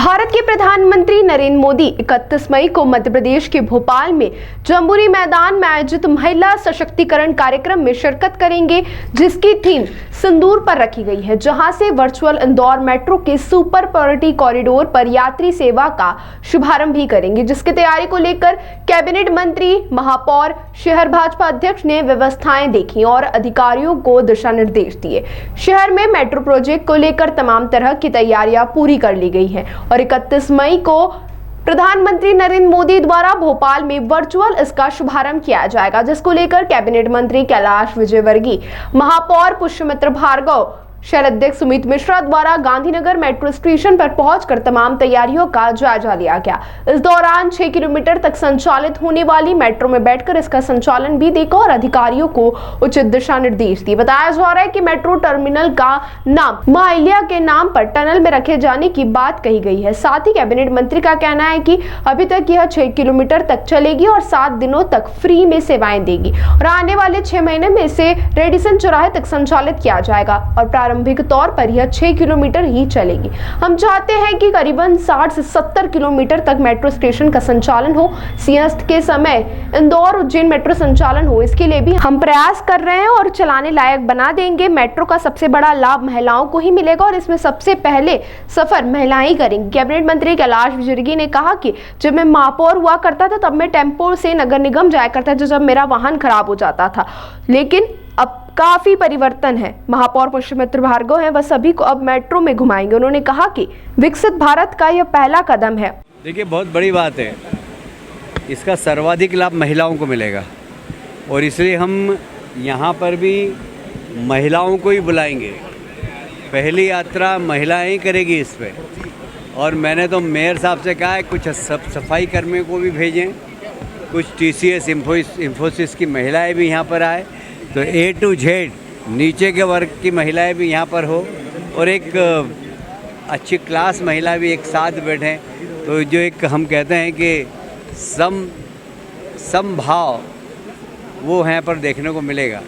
भारत के प्रधानमंत्री नरेंद्र मोदी 31 मई को मध्य प्रदेश के भोपाल में जम्बूरी मैदान में आयोजित महिला सशक्तिकरण कार्यक्रम में शिरकत करेंगे, जिसकी थीम सिंदूर पर रखी गई है, जहां से वर्चुअल इंदौर मेट्रो के सुपर प्रायोरिटी कॉरिडोर पर यात्री सेवा का शुभारंभ भी करेंगे, जिसकी तैयारी को लेकर कैबिनेट मंत्री, महापौर, शहर भाजपा अध्यक्ष ने व्यवस्थाएं देखी और अधिकारियों को दिशा निर्देश दिए। शहर में मेट्रो प्रोजेक्ट को लेकर तमाम तरह की तैयारियां पूरी कर ली गई है और 31 मई को प्रधानमंत्री नरेंद्र मोदी द्वारा भोपाल में वर्चुअल इसका शुभारंभ किया जाएगा, जिसको लेकर कैबिनेट मंत्री कैलाश विजयवर्गीय, महापौर पुष्यमित्र भार्गव, शहर अध्यक्ष सुमित मिश्रा द्वारा गांधीनगर मेट्रो स्टेशन पर पहुंचकर तमाम तैयारियों का जायजा लिया गया। इस दौरान 6 किलोमीटर तक संचालित होने वाली मेट्रो में बैठकर इसका संचालन भी देखा और अधिकारियों को उचित दिशा निर्देश दिए। बताया जा रहा है कि मेट्रो टर्मिनल का नाम मां अहिल्या के नाम पर टनल में रखे जाने की बात कही गई है। साथ ही कैबिनेट मंत्री का कहना है कि अभी तक यह 6 किलोमीटर तक चलेगी और 7 दिनों तक फ्री में सेवाएं देगी और आने वाले 6 महीने में इसे रेडिसन चौराहे तक संचालित किया जाएगा और प्रारंभिक तौर पर यह 6 किलोमीटर ही चलेगी। हम चाहते हैं कि करीबन 60 से 70 किलोमीटर तक मेट्रो स्टेशन का संचालन हो। सिंहस्थ के समय इंदौर उज्जैन मेट्रो संचालन हो, इसके लिए भी हम प्रयास कर रहे हैं और चलाने लायक बना देंगे। मेट्रो का सबसे बड़ा लाभ महिलाओं को ही मिलेगा और इसमें सबसे पहले सफर महिलाएं ही करेंगी। कैबिनेट मंत्री कैलाश विजयवर्गीय ने कहा कि जब मैं महापौर हुआ करता था तब मैं टेम्पो से नगर निगम जाया करता था जब मेरा वाहन खराब हो जाता था, लेकिन अब काफी परिवर्तन है। महापौर पुष्यमित्र भार्गव हैं, वह सभी को अब मेट्रो में घुमाएंगे। उन्होंने कहा कि विकसित भारत का यह पहला कदम है। देखिए, बहुत बड़ी बात है, इसका सर्वाधिक लाभ महिलाओं को मिलेगा और इसलिए हम यहाँ पर भी महिलाओं को ही बुलाएंगे। पहली यात्रा महिलाएं ही करेगी इस पे और मैंने तो मेयर साहब से कहा है कुछ सफाई कर्मियों को भी भेजें, कुछ TCS इंफोसिस की महिलाएं भी यहाँ पर आए तो A to Z नीचे के वर्ग की महिलाएं भी यहाँ पर हो और एक अच्छी क्लास महिला भी एक साथ बैठें, तो जो एक हम कहते हैं कि समभाव वो यहाँ पर देखने को मिलेगा।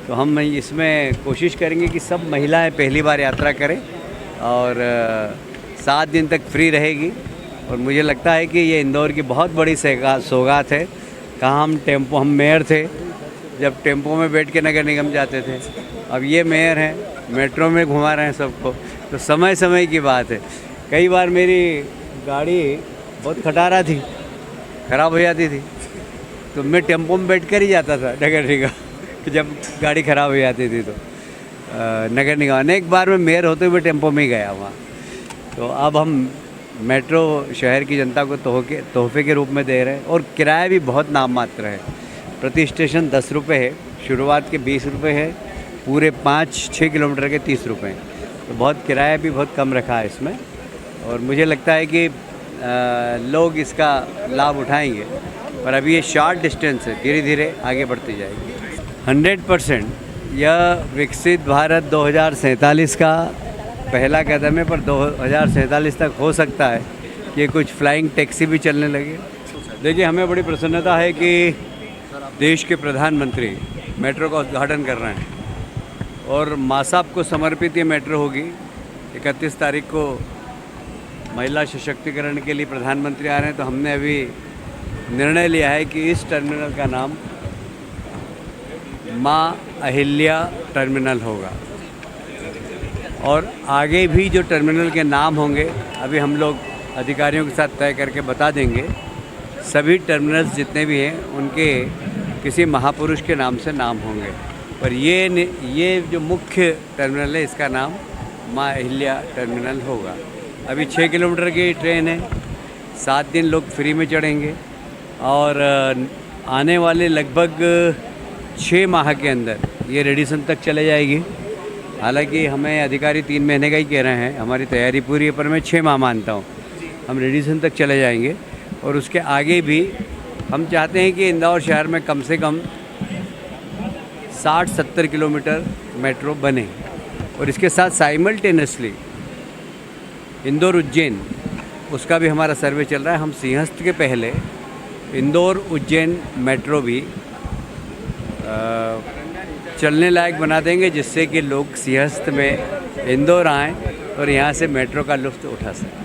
तो हम इसमें कोशिश करेंगे कि सब महिलाएं पहली बार यात्रा करें और 7 दिन तक फ्री रहेगी और मुझे लगता है कि ये इंदौर की बहुत बड़ी सौगात है। कहाँ हम मेयर थे जब टेम्पो में बैठ के नगर निगम जाते थे, अब ये मेयर हैं, मेट्रो में घुमा रहे हैं सबको, तो समय समय की बात है। कई बार मेरी गाड़ी बहुत खटारा थी, ख़राब हो जाती थी, तो मैं टेम्पो में बैठ कर ही जाता था नगर निगम जब गाड़ी ख़राब हो जाती थी तो नगर निगम। अनेक बार मैं मेयर होते हुए टेम्पो में ही गया वहाँ। तो अब हम मेट्रो शहर की जनता को तोहफे के रूप में दे रहे हैं और किराया भी बहुत नाम मात्र है। प्रति स्टेशन 10 रुपये है, शुरुआत के 20 रुपये है, पूरे 5-6 किलोमीटर के 30 रुपये हैं, तो बहुत किराया भी बहुत कम रखा है इसमें और मुझे लगता है कि लोग इसका लाभ उठाएंगे। पर अभी ये शॉर्ट डिस्टेंस है, धीरे धीरे आगे बढ़ती जाएगी। 100% यह विकसित भारत 2047 का पहला कदम है, पर 2047 तक हो सकता है कि कुछ फ्लाइंग टैक्सी भी चलने लगे। देखिए, हमें बड़ी प्रसन्नता है कि देश के प्रधानमंत्री मेट्रो का उद्घाटन कर रहे हैं और माँ साहब को समर्पित ये मेट्रो होगी। 31 तारीख को महिला सशक्तिकरण के लिए प्रधानमंत्री आ रहे हैं, तो हमने अभी निर्णय लिया है कि इस टर्मिनल का नाम मां अहिल्या टर्मिनल होगा और आगे भी जो टर्मिनल के नाम होंगे अभी हम लोग अधिकारियों के साथ तय करके बता देंगे। सभी टर्मिनल्स जितने भी हैं उनके किसी महापुरुष के नाम से नाम होंगे, पर ये जो मुख्य टर्मिनल है इसका नाम मां अहिल्या टर्मिनल होगा। अभी 6 किलोमीटर की ट्रेन है, 7 दिन लोग फ्री में चढ़ेंगे और आने वाले लगभग 6 माह के अंदर ये रेडिसन तक चले जाएगी। हालांकि हमें अधिकारी 3 महीने का ही कह रहे हैं, हमारी तैयारी पूरी है, पर मैं 6 माह मानता हूँ हम रेडिसन तक चले जाएंगे और उसके आगे भी हम चाहते हैं कि इंदौर शहर में कम से कम 60-70 किलोमीटर मेट्रो बने और इसके साथ साइमल्टेनियसली इंदौर उज्जैन उसका भी हमारा सर्वे चल रहा है। हम सिंहस्थ के पहले इंदौर उज्जैन मेट्रो भी चलने लायक बना देंगे, जिससे कि लोग सिंहस्थ में इंदौर आएँ और यहाँ से मेट्रो का लुत्फ़ उठा सकें।